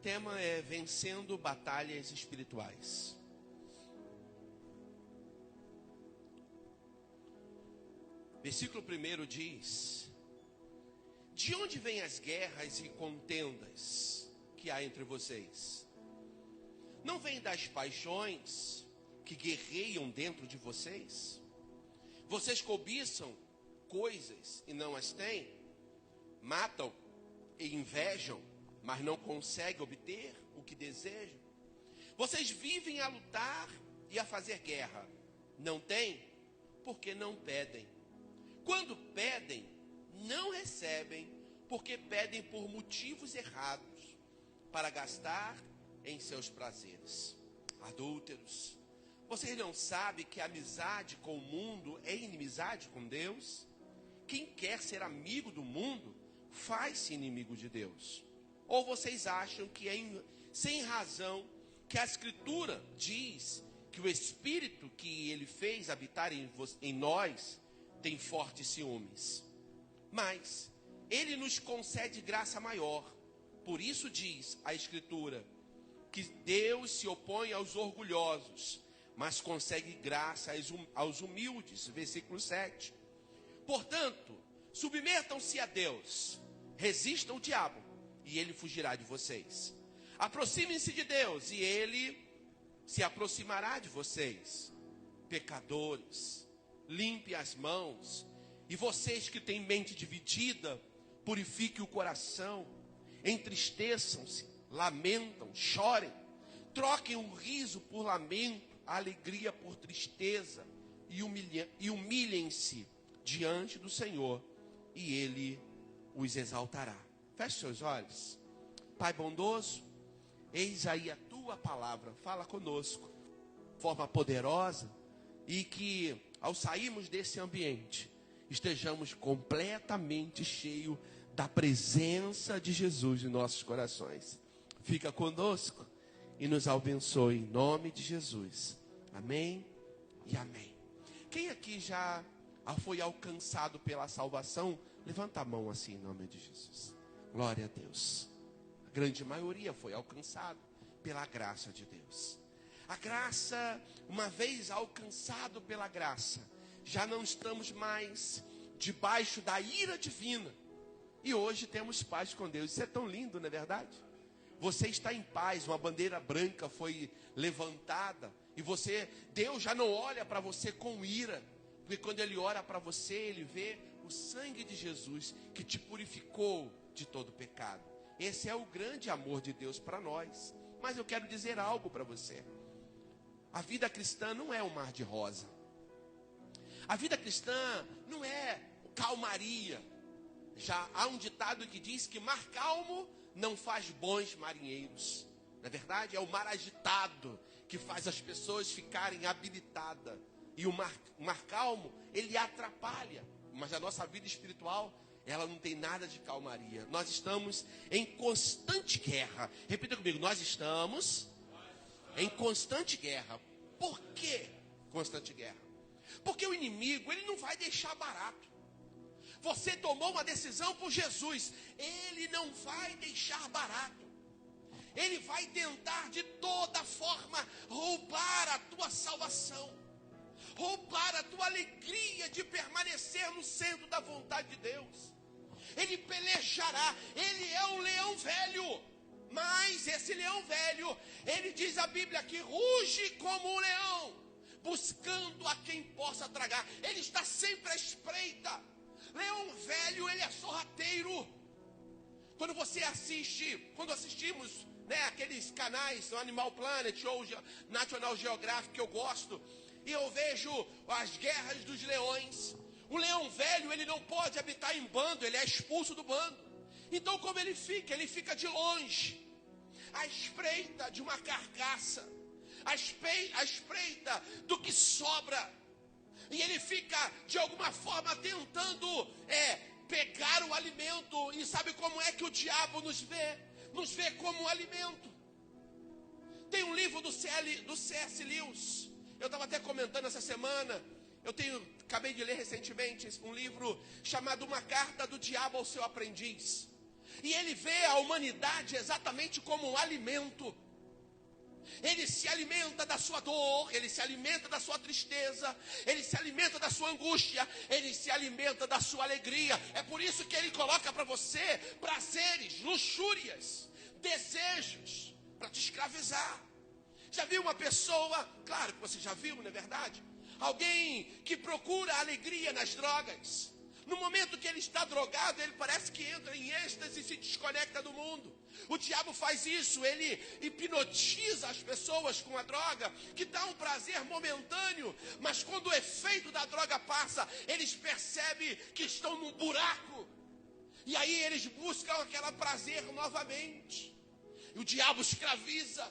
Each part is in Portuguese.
tema é Vencendo Batalhas Espirituais. Versículo 1 diz: de onde vêm as guerras e contendas que há entre vocês? Não vêm das paixões que guerreiam dentro de vocês? Vocês cobiçam coisas e não as têm? Matam e invejam, mas não conseguem obter o que desejam? Vocês vivem a lutar e a fazer guerra. Não têm, porque não pedem. Quando pedem, não recebem, porque pedem por motivos errados, para gastar em seus prazeres. Adúlteros, vocês não sabem que a amizade com o mundo é inimizade com Deus? Quem quer ser amigo do mundo, faz-se inimigo de Deus. Ou vocês acham que sem razão, que a Escritura diz que o Espírito que Ele fez habitar em nós, tem fortes ciúmes? Mas Ele nos concede graça maior. Por isso diz a Escritura, que Deus se opõe aos orgulhosos, mas concede graça aos humildes. Versículo 7. Portanto, submetam-se a Deus, resistam ao diabo, e ele fugirá de vocês. Aproximem-se de Deus, e ele se aproximará de vocês. Pecadores, limpe as mãos, e vocês que têm mente dividida, purifiquem o coração, entristeçam-se, lamentam, chorem, troquem o riso por lamento, a alegria por tristeza, e humilhem-se diante do Senhor, e Ele os exaltará. Feche seus olhos. Pai bondoso, eis aí a Tua palavra, fala conosco, de forma poderosa, e que ao sairmos desse ambiente, estejamos completamente cheios da presença de Jesus em nossos corações. Fica conosco e nos abençoe em nome de Jesus. Amém e amém. Quem aqui já foi alcançado pela salvação, levanta a mão assim em nome de Jesus. Glória a Deus. A grande maioria foi alcançado pela graça de Deus. A graça, uma vez alcançado pela graça, já não estamos mais debaixo da ira divina. E hoje temos paz com Deus. Isso é tão lindo, não é verdade? Você está em paz, uma bandeira branca foi levantada. E Deus já não olha para você com ira. Porque quando Ele olha para você, Ele vê o sangue de Jesus que te purificou de todo pecado. Esse é o grande amor de Deus para nós. Mas eu quero dizer algo para você. A vida cristã não é um mar de rosa. A vida cristã não é calmaria. Já há um ditado que diz que mar calmo não faz bons marinheiros. Na verdade, é o mar agitado que faz as pessoas ficarem habilitadas. E o mar calmo, ele atrapalha. Mas a nossa vida espiritual, ela não tem nada de calmaria. Nós estamos em constante guerra. Repita comigo, nós estamos em constante guerra. Por que constante guerra? Porque o inimigo, ele não vai deixar barato. Você tomou uma decisão por Jesus, Ele não vai deixar barato. Ele vai tentar de toda forma roubar a tua salvação, roubar a tua alegria de permanecer no centro da vontade de Deus. Ele pelejará, ele é um leão velho, mas esse leão velho, ele diz a Bíblia que ruge como um leão, buscando a quem possa tragar. Ele está sempre à espreita. Leão velho, ele é sorrateiro. Quando assistimos, aqueles canais, o Animal Planet ou National Geographic que eu gosto, e eu vejo as guerras dos leões. O leão velho, ele não pode habitar em bando, ele é expulso do bando. Então como ele fica? Ele fica de longe, à espreita de uma carcaça, à espreita do que sobra. E ele fica, de alguma forma, tentando pegar o alimento. E sabe como é que o diabo nos vê? Nos vê como alimento. Tem um livro do C.S. Lewis. Eu estava até comentando essa semana. Acabei de ler recentemente um livro chamado Uma Carta do Diabo ao Seu Aprendiz. E ele vê a humanidade exatamente como um alimento. Ele se alimenta da sua dor, ele se alimenta da sua tristeza, ele se alimenta da sua angústia, ele se alimenta da sua alegria. É por isso que ele coloca para você prazeres, luxúrias, desejos, para te escravizar. Já viu uma pessoa, claro que você já viu, não é verdade? Alguém que procura alegria nas drogas. No momento que ele está drogado, ele parece que entra em êxtase e se desconecta do mundo. O diabo faz isso, ele hipnotiza as pessoas com a droga, que dá um prazer momentâneo, mas quando o efeito da droga passa, eles percebem que estão num buraco. E aí eles buscam aquele prazer novamente. E o diabo escraviza.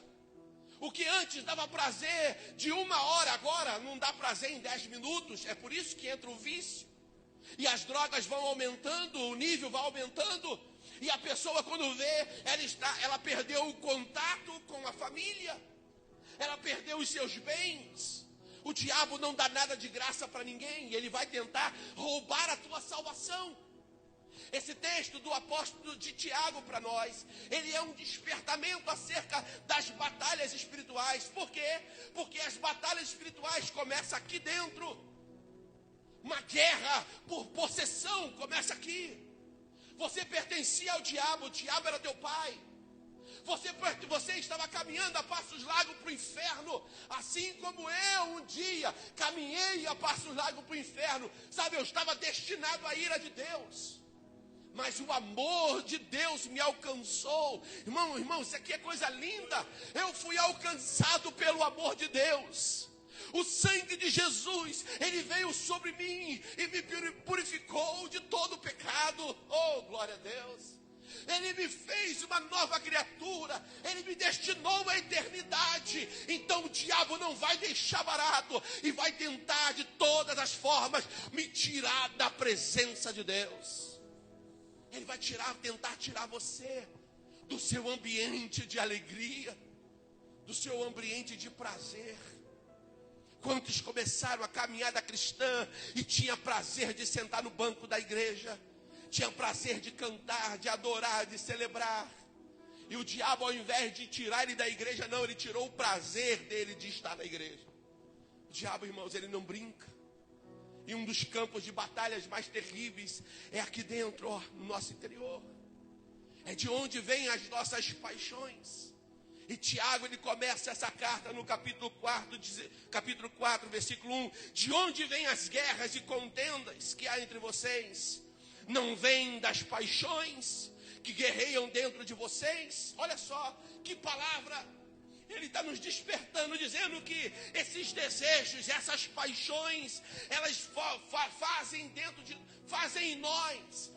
O que antes dava prazer de 1 hora, agora não dá prazer em 10 minutos. É por isso que entra o vício. E as drogas vão aumentando, o nível vai aumentando. E a pessoa, quando vê, ela perdeu o contato com a família. Ela perdeu os seus bens. O diabo não dá nada de graça para ninguém. E ele vai tentar roubar a tua salvação. Esse texto do apóstolo de Tiago para nós, ele é um despertamento acerca das batalhas espirituais. Por quê? Porque as batalhas espirituais começam aqui dentro. Uma guerra por possessão começa aqui. Você pertencia ao diabo, o diabo era teu pai. Você estava caminhando a passos largos para o inferno, assim como eu um dia caminhei a passos largos para o inferno. Sabe, eu estava destinado à ira de Deus. Mas o amor de Deus me alcançou. Irmão, isso aqui é coisa linda. Eu fui alcançado pelo amor de Deus. O sangue de Jesus, ele veio sobre mim e me purificou de todo o pecado. Oh, glória a Deus. Ele me fez uma nova criatura. Ele me destinou à eternidade. Então o diabo não vai deixar barato e vai tentar de todas as formas me tirar da presença de Deus. Ele vai tentar tirar você do seu ambiente de alegria, do seu ambiente de prazer. Quantos começaram a caminhada cristã e tinha prazer de sentar no banco da igreja, tinha prazer de cantar, de adorar, de celebrar. E o diabo, ao invés de tirar ele da igreja, não, ele tirou o prazer dele de estar na igreja. O diabo, irmãos, ele não brinca. E um dos campos de batalhas mais terríveis é aqui dentro, ó, no nosso interior. É de onde vêm as nossas paixões. E Tiago, ele começa essa carta no capítulo 4, versículo 1. De onde vêm as guerras e contendas que há entre vocês? Não vêm das paixões que guerreiam dentro de vocês? Olha só, que palavra. Ele está nos despertando, dizendo que esses desejos, essas paixões, elas fazem em nós,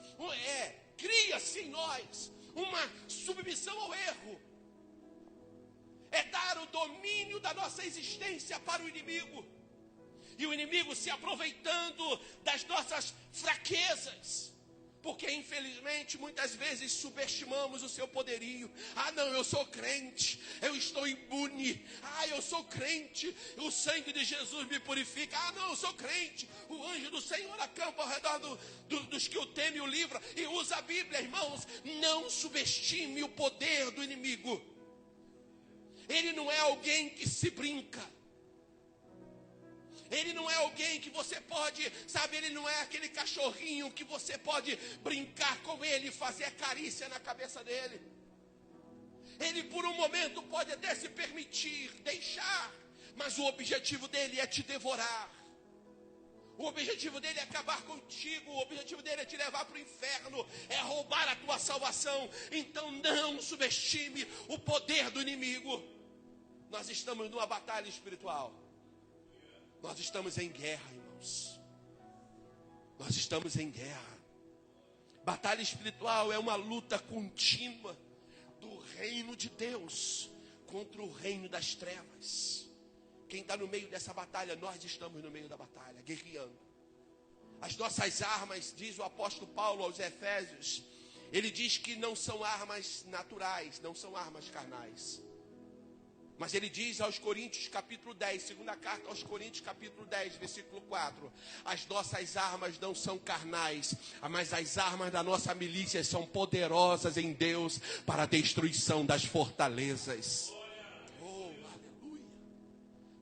cria-se em nós uma submissão ao erro. É dar o domínio da nossa existência para o inimigo. E o inimigo se aproveitando das nossas fraquezas. Porque infelizmente muitas vezes subestimamos o seu poderio. Ah não, eu sou crente, eu estou imune. Ah, eu sou crente, o sangue de Jesus me purifica. Ah não, eu sou crente, o anjo do Senhor acampa ao redor dos que o temem e o livra. E usa a Bíblia, irmãos. Não subestime o poder do inimigo. Ele não é alguém que se brinca. Ele não é alguém que você pode, sabe, ele não é aquele cachorrinho que você pode brincar com ele e fazer carícia na cabeça dele. Ele por um momento pode até se permitir, deixar, mas o objetivo dele é te devorar. O objetivo dele é acabar contigo, o objetivo dele é te levar para o inferno, é roubar a tua salvação. Então não subestime o poder do inimigo. Nós estamos numa batalha espiritual. Nós estamos em guerra, irmãos. Nós estamos em guerra. Batalha espiritual é uma luta contínua do reino de Deus contra o reino das trevas. Quem está no meio dessa batalha, nós estamos no meio da batalha, guerreando. As nossas armas, diz o apóstolo Paulo aos Efésios, ele diz que não são armas naturais, não são armas carnais. Mas ele diz aos Coríntios capítulo 10, segunda carta aos Coríntios capítulo 10, versículo 4. As nossas armas não são carnais, mas as armas da nossa milícia são poderosas em Deus para a destruição das fortalezas. Oh, aleluia.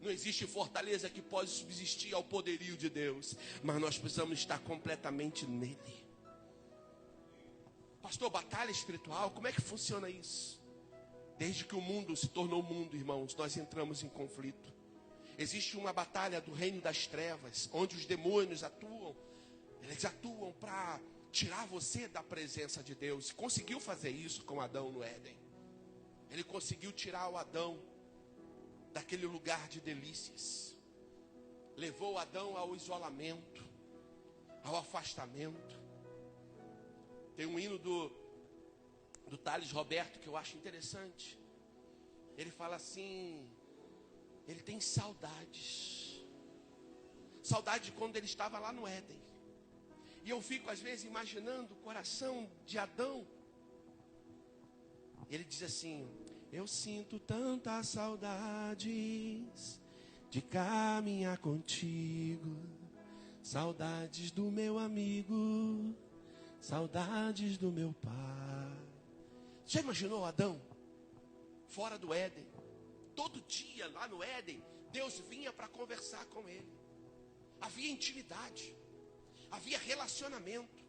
Não existe fortaleza que possa subsistir ao poderio de Deus, mas nós precisamos estar completamente nele. Pastor, batalha espiritual, como é que funciona isso? Desde que o mundo se tornou mundo, irmãos, nós entramos em conflito. Existe uma batalha do reino das trevas, onde os demônios atuam. Eles atuam para tirar você da presença de Deus. Conseguiu fazer isso com Adão no Éden. Ele conseguiu tirar o Adão daquele lugar de delícias. Levou Adão ao isolamento, ao afastamento. Tem um hino do Thales Roberto, que eu acho interessante. Ele fala assim, ele tem saudades. Saudade de quando ele estava lá no Éden. E eu fico às vezes imaginando o coração de Adão. Ele diz assim, eu sinto tantas saudades de caminhar contigo. Saudades do meu amigo, saudades do meu pai. Já imaginou Adão? Fora do Éden. Todo dia lá no Éden, Deus vinha para conversar com ele. Havia intimidade. Havia relacionamento.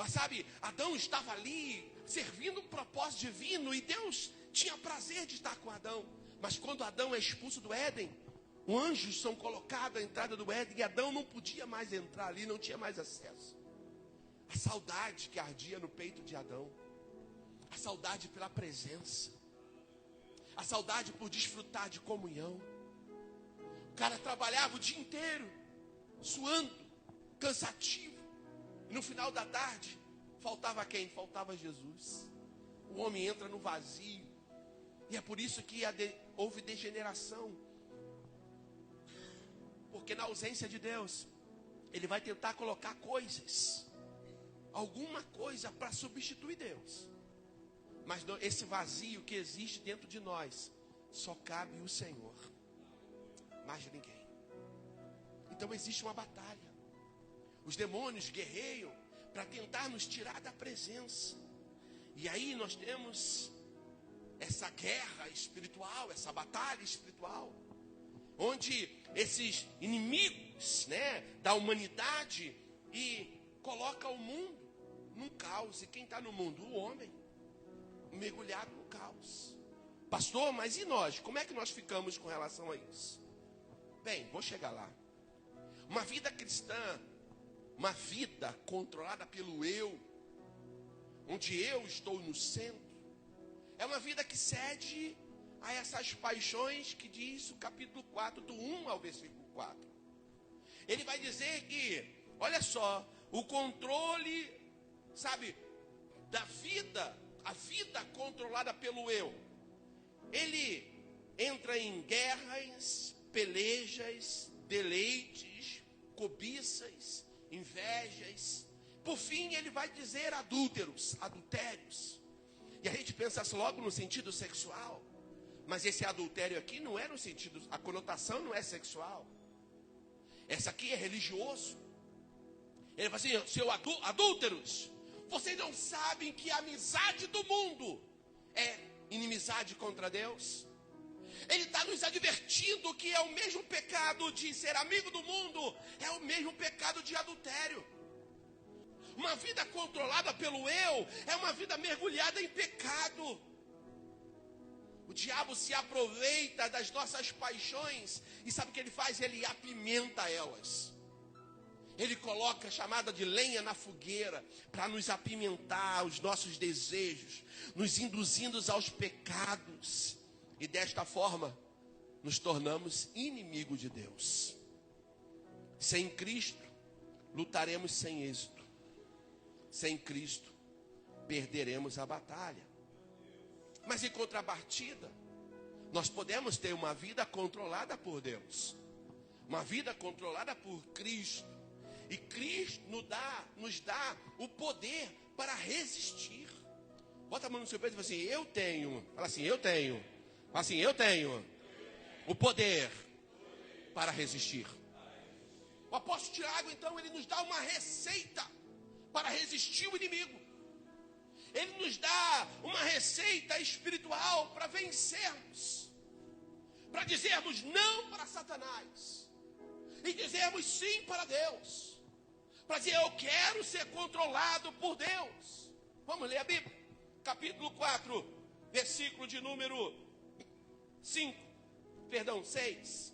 Sabe, Adão estava ali servindo um propósito divino. E Deus tinha prazer de estar com Adão. Mas quando Adão é expulso do Éden, anjos são colocados à entrada do Éden. E Adão não podia mais entrar ali, não tinha mais acesso. A saudade que ardia no peito de Adão. A saudade pela presença. A saudade por desfrutar de comunhão. O cara trabalhava o dia inteiro, suando, cansativo. E no final da tarde, faltava quem? Faltava Jesus. O homem entra no vazio. E é por isso que houve degeneração. Porque na ausência de Deus, ele vai tentar colocar coisas, alguma coisa para substituir Deus. Mas esse vazio que existe dentro de nós, só cabe o Senhor. Mais ninguém. Então existe uma batalha. Os demônios guerreiam para tentar nos tirar da presença. E aí nós temos essa guerra espiritual, essa batalha espiritual. Onde esses inimigos, da humanidade e coloca o mundo num caos. E quem está no mundo? O homem. Mergulhado no caos. Pastor, mas e nós? Como é que nós ficamos com relação a isso? Bem, vou chegar lá. Uma vida cristã, uma vida controlada pelo eu, onde eu estou no centro, é uma vida que cede a essas paixões que diz o capítulo 4, do 1 ao versículo 4. Ele vai dizer que, olha só, o controle, da vida, a vida controlada pelo eu, ele entra em guerras, pelejas, deleites, cobiças, invejas. Por fim, ele vai dizer adultérios. E a gente pensa logo no sentido sexual. Mas esse adultério aqui não é no sentido, a conotação não é sexual. Essa aqui é religioso. Ele fala assim, seu adúlteros, vocês não sabem que a amizade do mundo é inimizade contra Deus? Ele está nos advertindo que é o mesmo pecado de ser amigo do mundo, é o mesmo pecado de adultério. Uma vida controlada pelo eu é uma vida mergulhada em pecado. O diabo se aproveita das nossas paixões e sabe o que ele faz? Ele apimenta elas. Ele coloca a chamada de lenha na fogueira para nos apimentar os nossos desejos, nos induzindo aos pecados. E desta forma, nos tornamos inimigos de Deus. Sem Cristo, lutaremos sem êxito. Sem Cristo, perderemos a batalha. Mas em contrapartida, nós podemos ter uma vida controlada por Deus. Uma vida controlada por Cristo. E Cristo nos dá o poder para resistir. Bota a mão no seu peito e fala assim, eu tenho. Fala assim, eu tenho Assim, eu tenho o poder para resistir. O apóstolo Tiago, então, ele nos dá uma receita para resistir o inimigo. Ele nos dá uma receita espiritual para vencermos. Para dizermos não para Satanás. E dizermos sim para Deus. Para dizer, eu quero ser controlado por Deus. Vamos ler a Bíblia. Capítulo 4, versículo de número 6.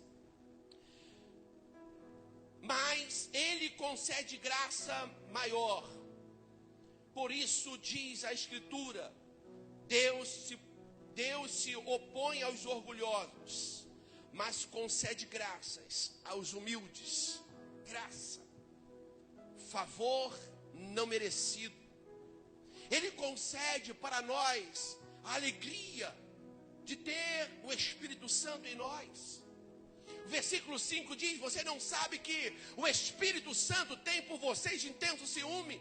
Mas ele concede graça maior. Por isso diz a Escritura, Deus se opõe aos orgulhosos, mas concede graças aos humildes. Graça, favor não merecido. Ele concede para nós a alegria de ter o Espírito Santo em nós. O versículo 5 diz, você não sabe que o Espírito Santo tem por vocês intenso ciúme?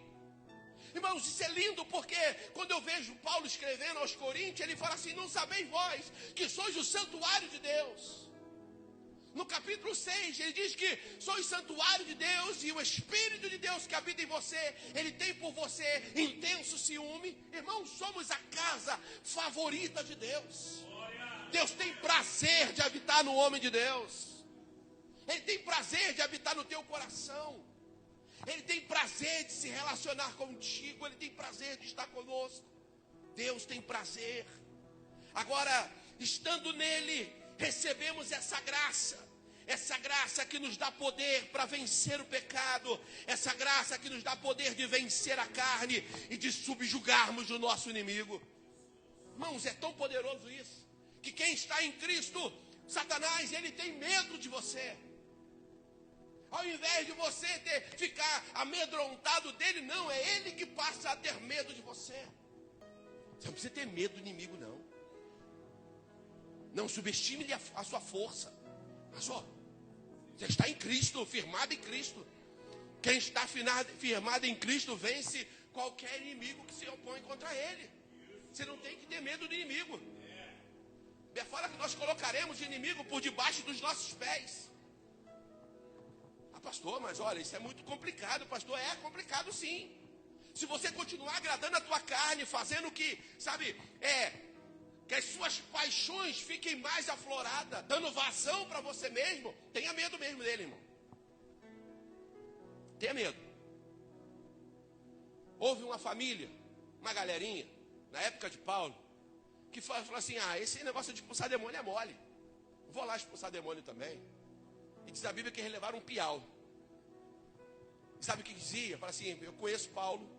Irmãos, isso é lindo porque quando eu vejo Paulo escrevendo aos Coríntios, ele fala assim, não sabeis vós que sois o santuário de Deus. No capítulo 6, ele diz que sois santuário de Deus e o Espírito de Deus que habita em você, ele tem por você intenso ciúme. Irmãos, somos a casa favorita de Deus. Deus tem prazer de habitar no homem de Deus. Ele tem prazer de habitar no teu coração. Ele tem prazer de se relacionar contigo. Ele tem prazer de estar conosco. Deus tem prazer. Agora, estando nele, recebemos essa graça. Essa graça que nos dá poder para vencer o pecado. Essa graça que nos dá poder de vencer a carne e de subjugarmos o nosso inimigo. Irmãos, é tão poderoso isso, que quem está em Cristo, Satanás, ele tem medo de você. Ao invés de você ficar amedrontado dele, não, é ele que passa a ter medo de você. Você não precisa ter medo do inimigo, não. Não subestime a sua força. Mas ó, você está em Cristo, firmado em Cristo. Quem está firmado em Cristo vence qualquer inimigo que se opõe contra ele. Você não tem que ter medo do inimigo. Fala que nós colocaremos o inimigo por debaixo dos nossos pés. Ah, pastor, mas olha, isso é muito complicado. Pastor, é complicado sim. Se você continuar agradando a tua carne, fazendo o que, sabe, que as suas paixões fiquem mais afloradas, dando vazão para você mesmo, tenha medo mesmo dele, irmão. Tenha medo. Houve uma família, uma galerinha, na época de Paulo, que falou assim, esse negócio de expulsar demônio é mole. Vou lá expulsar demônio também. E diz a Bíblia que eles levaram um piau. E sabe o que dizia? Fala assim, eu conheço Paulo,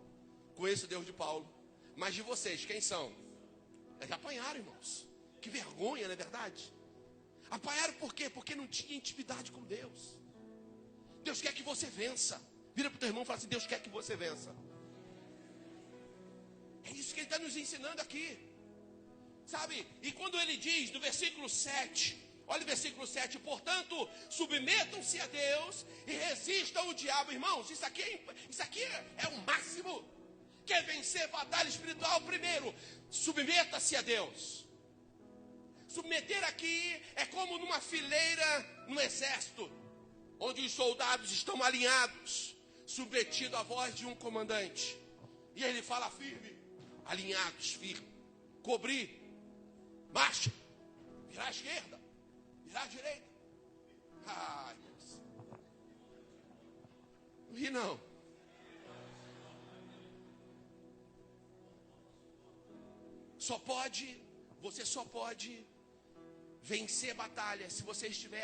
conheço o Deus de Paulo, mas de vocês, quem são? Eles apanharam, irmãos. Que vergonha, não é verdade? Apanharam por quê? Porque não tinha intimidade com Deus. Deus quer que você vença. Vira para o teu irmão e fala assim, Deus quer que você vença. É isso que ele está nos ensinando aqui. Sabe? E quando ele diz, no versículo 7, olha o versículo 7, portanto, submetam-se a Deus e resistam ao diabo. Irmãos, isso aqui é o máximo. Quer vencer batalha espiritual? Primeiro, submeta-se a Deus. Submeter aqui é como numa fileira no exército, onde os soldados estão alinhados, submetidos à voz de um comandante. E ele fala firme, alinhados, firme, cobrir, marcha, virar à esquerda, virar à direita. Ai, Deus. Não ri não. Você só pode vencer a batalha se você estiver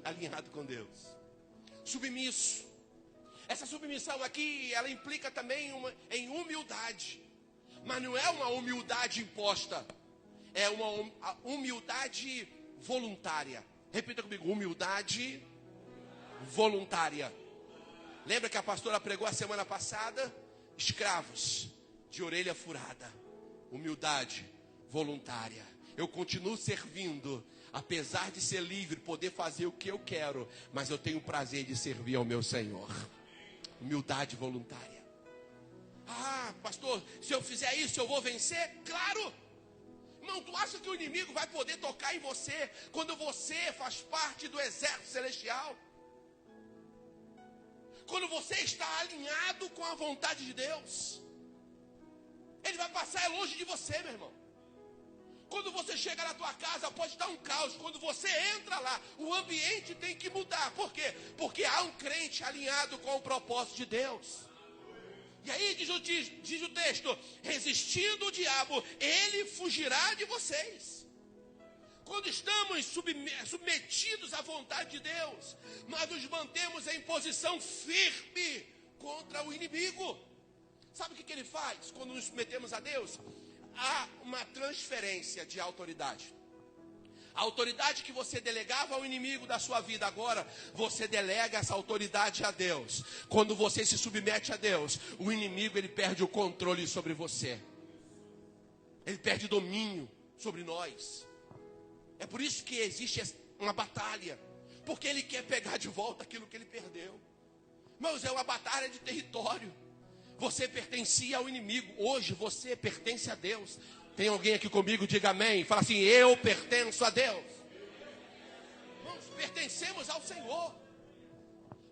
alinhado com Deus. Submisso. Essa submissão aqui, ela implica também em humildade. Mas não é uma humildade imposta. É uma humildade voluntária. Repita comigo, humildade voluntária. Lembra que a pastora pregou a semana passada? Escravos de orelha furada. Humildade voluntária. Eu continuo servindo, apesar de ser livre, poder fazer o que eu quero, mas eu tenho o prazer de servir ao meu Senhor. Humildade voluntária. Ah, pastor, se eu fizer isso, eu vou vencer? Claro! Irmão, tu acha que o inimigo vai poder tocar em você quando você faz parte do exército celestial? Quando você está alinhado com a vontade de Deus, ele vai passar longe de você, meu irmão. Quando você chega na tua casa, pode estar um caos. Quando você entra lá, o ambiente tem que mudar. Por quê? Porque há um crente alinhado com o propósito de Deus. E aí diz o texto: resistindo o diabo, ele fugirá de vocês. Quando estamos submetidos à vontade de Deus, nós nos mantemos em posição firme contra o inimigo. Sabe o que ele faz quando nos submetemos a Deus? Há uma transferência de autoridade. A autoridade que você delegava ao inimigo da sua vida, agora você delega essa autoridade a Deus. Quando você se submete a Deus, o inimigo ele perde o controle sobre você. Ele perde domínio sobre nós. É por isso que existe uma batalha, porque ele quer pegar de volta aquilo que ele perdeu. Mas é uma batalha de território. Você pertencia ao inimigo, hoje você pertence a Deus. Tem alguém aqui comigo? Diga amém. Fala assim: eu pertenço a Deus. Nós pertencemos ao Senhor.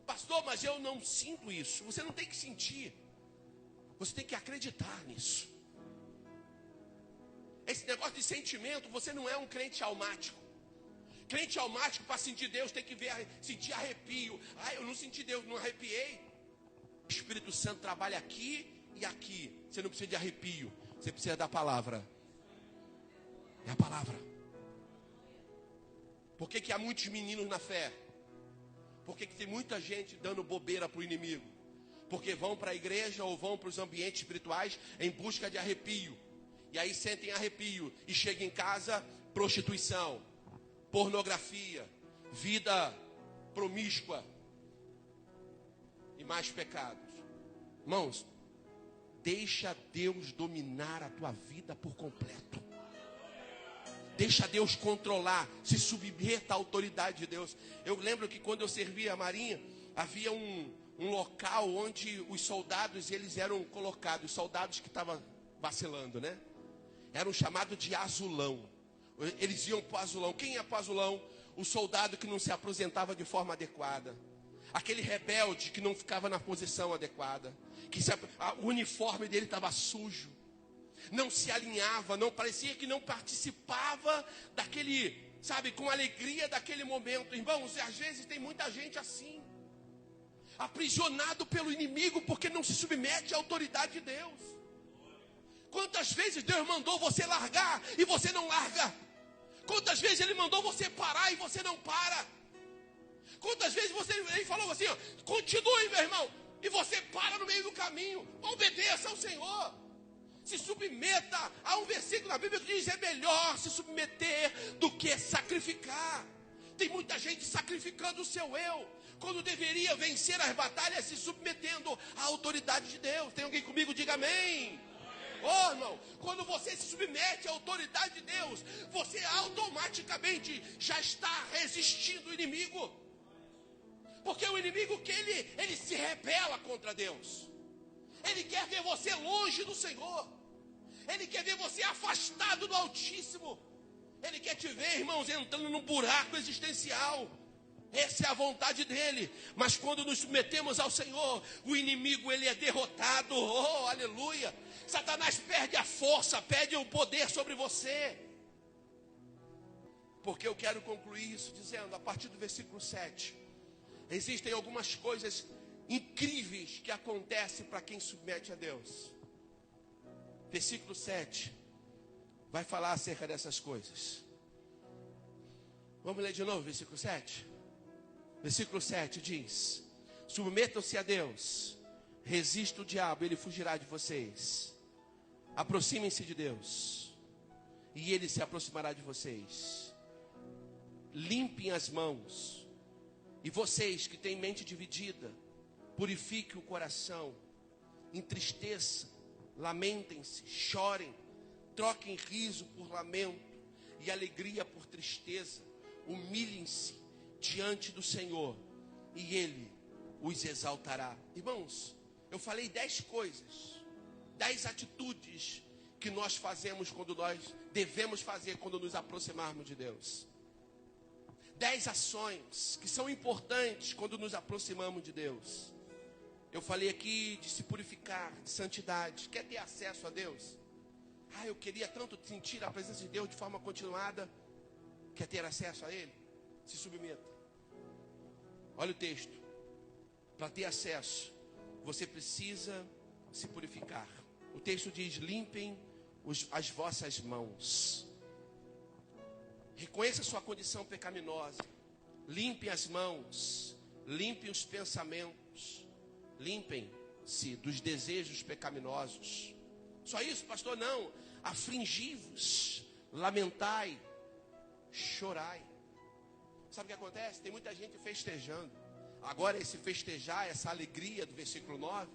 Pastor, mas eu não sinto isso. Você não tem que sentir. Você tem que acreditar nisso. Esse negócio de sentimento, você não é um crente almático. Crente almático, para sentir Deus, tem que sentir arrepio. Ah, eu não senti Deus, não arrepiei. O Espírito Santo trabalha aqui e aqui. Você não precisa de arrepio. Você precisa da palavra. É a palavra. Por que há muitos meninos na fé? Por que tem muita gente dando bobeira para o inimigo? Porque vão para a igreja ou vão para os ambientes espirituais em busca de arrepio. E aí sentem arrepio e chegam em casa, prostituição, pornografia, vida promíscua e mais pecados. Irmãos, deixa Deus dominar a tua vida por completo. Deixa Deus controlar, se submeta à autoridade de Deus. Eu lembro que quando eu servia a Marinha, havia um local onde os soldados, eles eram colocados, os soldados que estavam vacilando, né? Eram chamados de azulão. Eles iam para o azulão. Quem ia para o azulão? O soldado que não se apresentava de forma adequada. Aquele rebelde que não ficava na posição adequada. O uniforme dele estava sujo. Não se alinhava, não parecia que não participava daquele, sabe, com alegria daquele momento. Irmãos, às vezes tem muita gente assim, aprisionado pelo inimigo porque não se submete à autoridade de Deus. Quantas vezes Deus mandou você largar e você não larga? Quantas vezes Ele mandou você parar e você não para? Quantas vezes Ele falou assim, ó, continue, meu irmão, e você para no meio do caminho? Obedeça ao Senhor. Se submeta a um versículo na Bíblia que diz: é melhor se submeter do que sacrificar. Tem muita gente sacrificando o seu eu, quando deveria vencer as batalhas se submetendo à autoridade de Deus. Tem alguém comigo? Diga amém. Oh, irmão, quando você se submete à autoridade de Deus, você automaticamente já está resistindo o inimigo. Porque o inimigo que ele se rebela contra Deus. Ele quer ver você longe do Senhor. Ele quer ver você afastado do Altíssimo. Ele quer te ver, irmãos, entrando num buraco existencial. Essa é a vontade dele. Mas quando nos submetemos ao Senhor, o inimigo ele é derrotado. Oh, aleluia. Satanás perde a força, perde o poder sobre você. Porque eu quero concluir isso dizendo, a partir do versículo 7, existem algumas coisas incríveis que acontecem para quem submete a Deus. Versículo 7 vai falar acerca dessas coisas. Vamos ler de novo, versículo 7. Versículo 7 diz: submetam-se a Deus, resista o diabo, ele fugirá de vocês. Aproximem-se de Deus, e ele se aproximará de vocês. Limpem as mãos, e vocês que têm mente dividida, purifiquem o coração, entristeçam, lamentem-se, chorem, troquem riso por lamento e alegria por tristeza. Humilhem-se diante do Senhor e Ele os exaltará. Irmãos, eu falei 10 coisas, 10 atitudes que nós fazemos quando nós devemos fazer quando nos aproximarmos de Deus. 10 ações que são importantes quando nos aproximamos de Deus. Eu falei aqui de se purificar, de santidade. Quer ter acesso a Deus? Eu queria tanto sentir a presença de Deus de forma continuada. Quer ter acesso a Ele? Se submeta. Olha o texto. Para ter acesso, você precisa se purificar. O texto diz: limpem as vossas mãos. Reconheça sua condição pecaminosa. Limpem as mãos. Limpem os pensamentos. Limpem-se dos desejos pecaminosos. Só isso, pastor? Não. Afligi-vos, lamentai, chorai. Sabe o que acontece? Tem muita gente festejando. Agora esse festejar, essa alegria do versículo 9,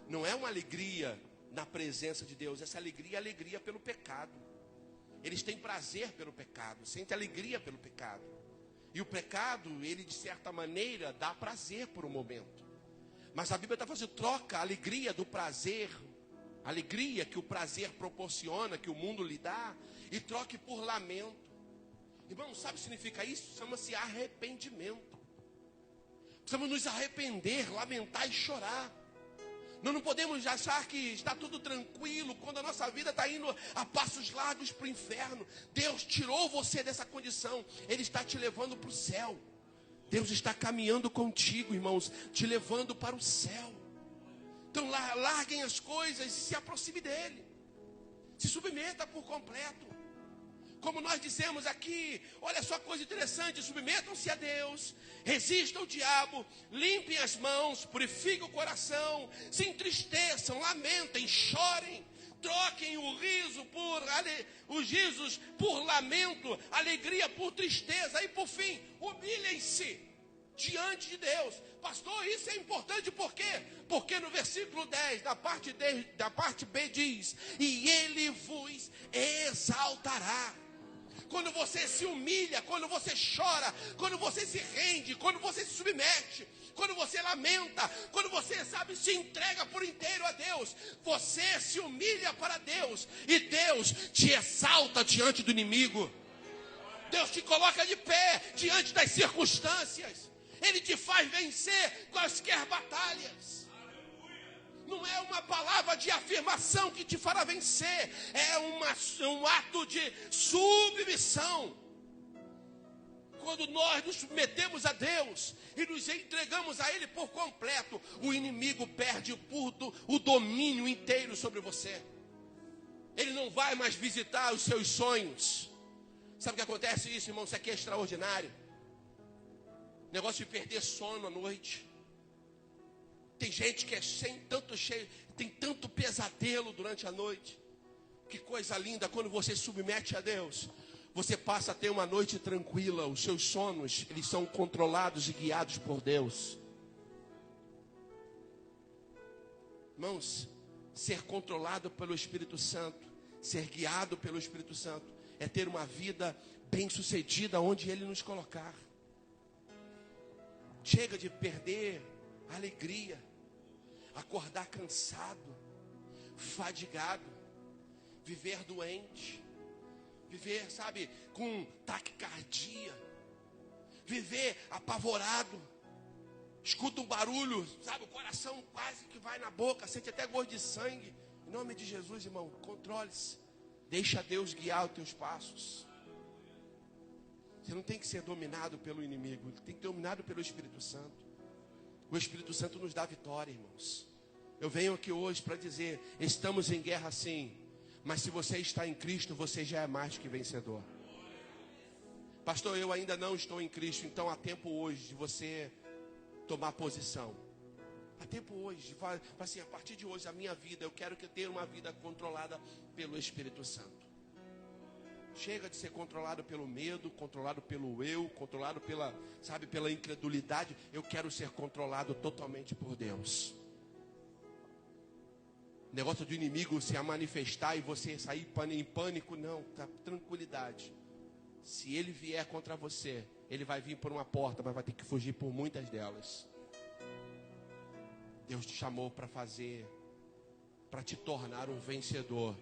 não é uma alegria na presença de Deus. Essa alegria é alegria pelo pecado. Eles têm prazer pelo pecado, sentem alegria pelo pecado. E o pecado, ele de certa maneira dá prazer por um momento. Mas a Bíblia está fazendo, troca a alegria do prazer, a alegria que o prazer proporciona, que o mundo lhe dá, e troque por lamento. Irmão, sabe o que significa isso? Chama-se arrependimento. Precisamos nos arrepender, lamentar e chorar. Nós não podemos achar que está tudo tranquilo quando a nossa vida está indo a passos largos para o inferno. Deus tirou você dessa condição. Ele está te levando para o céu. Deus está caminhando contigo, irmãos, te levando para o céu. Então larguem as coisas e se aproxime dele. Se submeta por completo. Como nós dizemos aqui, olha só coisa interessante: submetam-se a Deus, resistam ao diabo, limpem as mãos, purifiquem o coração, se entristeçam, lamentem, chorem, troquem os risos por lamento, alegria por tristeza, e por fim, humilhem-se diante de Deus. Pastor, isso é importante por quê? Porque no versículo 10, da parte B diz: e ele vos exaltará. Quando você se humilha, quando você chora, quando você se rende, quando você se submete, quando você lamenta, quando você, se entrega por inteiro a Deus, você se humilha para Deus, e Deus te exalta diante do inimigo. Deus te coloca de pé diante das circunstâncias. Ele te faz vencer quaisquer batalhas. Não é uma palavra de afirmação que te fará vencer. É um ato de submissão. Quando nós nos submetemos a Deus e nos entregamos a Ele por completo, o inimigo perde o domínio inteiro sobre você. Ele não vai mais visitar os seus sonhos. Sabe o que acontece isso, irmão? Isso aqui é extraordinário. Negócio de perder sono à noite. Tem gente que tem tanto pesadelo durante a noite. Que coisa linda, quando você se submete a Deus, você passa a ter uma noite tranquila. Os seus sonos, eles são controlados e guiados por Deus. Irmãos, ser controlado pelo Espírito Santo, ser guiado pelo Espírito Santo, é ter uma vida bem-sucedida onde Ele nos colocar. Chega de perder a alegria, acordar cansado, fadigado, viver doente, viver, com taquicardia, viver apavorado, escuta um barulho, o coração quase que vai na boca, sente até gosto de sangue. Em nome de Jesus, irmão, controle-se, deixa Deus guiar os teus passos. Você não tem que ser dominado pelo inimigo, tem que ser dominado pelo Espírito Santo. O Espírito Santo nos dá vitória, irmãos. Eu venho aqui hoje para dizer, estamos em guerra sim, mas se você está em Cristo, você já é mais que vencedor. Pastor, eu ainda não estou em Cristo, então há tempo hoje de você tomar posição. Há tempo hoje, assim, a partir de hoje, a minha vida, eu quero ter uma vida controlada pelo Espírito Santo. Chega de ser controlado pelo medo, controlado pelo eu, controlado pela incredulidade. Eu quero ser controlado totalmente por Deus. O negócio do inimigo se manifestar e você sair em pânico, não, tá, tranquilidade. Se ele vier contra você, ele vai vir por uma porta, mas vai ter que fugir por muitas delas. Deus te chamou para te tornar um vencedor.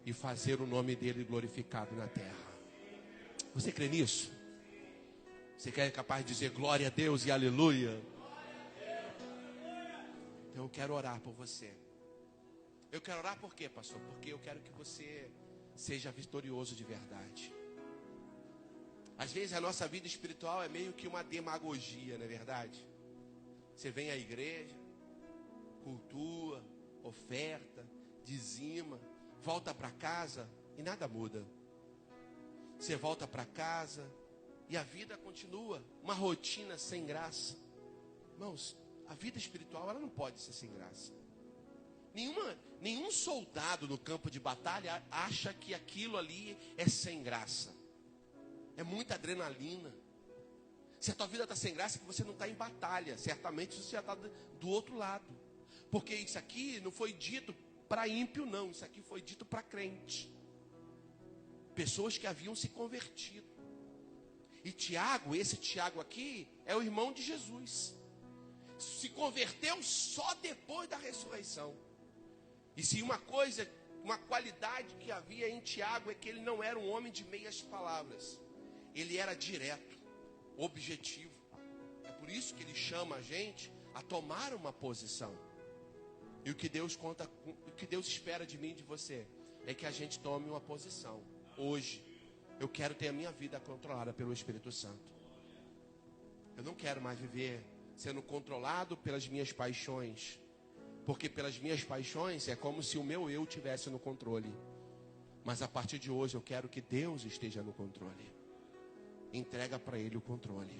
e fazer o nome dele glorificado na terra. Você crê nisso? Você é capaz de dizer glória a Deus e aleluia? Então eu quero orar por você. Eu quero orar por quê, pastor? Porque eu quero que você seja vitorioso de verdade. Às vezes a nossa vida espiritual é meio que uma demagogia, não é verdade? Você vem à igreja, cultua, oferta, dizima, volta para casa e nada muda. Você volta para casa e a vida continua, uma rotina sem graça. Irmãos, a vida espiritual ela não pode ser sem graça. Nenhum soldado no campo de batalha acha que aquilo ali é sem graça. É muita adrenalina. Se a tua vida está sem graça, é que você não está em batalha. Certamente você já está do outro lado. Porque isso aqui não foi dito para ímpio, não. Isso aqui foi dito para crente. Pessoas que haviam se convertido. E Tiago, esse Tiago aqui, é o irmão de Jesus. Se converteu só depois da ressurreição. E se uma qualidade que havia em Tiago é que ele não era um homem de meias palavras. Ele era direto, objetivo. É por isso que ele chama a gente a tomar uma posição. E o que Deus espera de mim e de você é que a gente tome uma posição. Hoje, eu quero ter a minha vida controlada pelo Espírito Santo. Eu não quero mais viver sendo controlado pelas minhas paixões. Porque pelas minhas paixões é como se o meu eu tivesse no controle. Mas a partir de hoje eu quero que Deus esteja no controle. Entrega para Ele o controle.